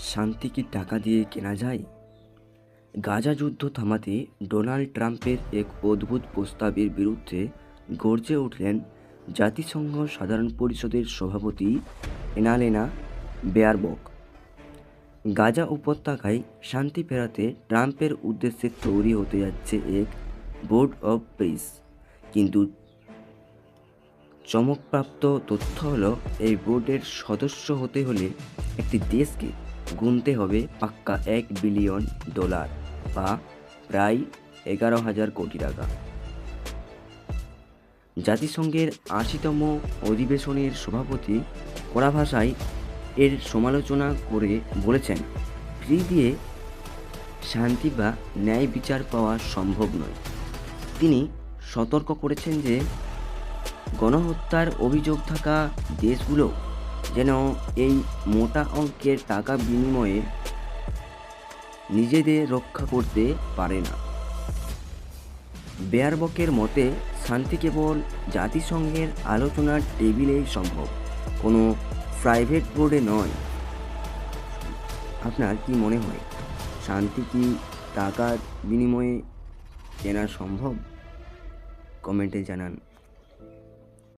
শান্তি কি টাকা দিয়ে কেনা যায়? গাজা যুদ্ধ থামাতে ডোনাল্ড ট্রাম্পের এক অদ্ভুত প্রস্তাবের বিরুদ্ধে গর্জে উঠলেন জাতিসংঘ সাধারণ পরিষদের সভাপতি এনালেনা বেয়ারবক। গাজা উপত্যকায় শান্তি ফেরাতে ট্রাম্পের উদ্দেশ্যে তৈরি হতে যাচ্ছে এক বোর্ড অব পিস। কিন্তু চমকপ্রাপ্ত তথ্য হলো, এই বোর্ডের সদস্য হতে হলে একটি দেশকে গুনতে হবে পাক্কা $1 বিলিয়ন বা প্রায় 11,000 কোটি টাকা। জাতিসংঘের 80তম অধিবেশনের সভাপতি কড়া ভাষায় এর সমালোচনা করে বলেছেন, ফি দিয়ে শান্তি বা ন্যায় বিচার পাওয়া সম্ভব নয়। তিনি সতর্ক করেছেন যে গণহত্যার অভিযোগ থাকা দেশগুলো যেন এই মোটা অঙ্কের টাকা বিনিময়ে নিজেদের রক্ষা করতে পারে না। বেয়ারবকের মতে, শান্তি কেবল জাতিসংঘের আলোচনার টেবিলেই সম্ভব, কোনো প্রাইভেট বোর্ডে নয়। আপনার কি মনে হয়, শান্তি কি টাকার বিনিময়ে কেনা সম্ভব? কমেন্টে জানান।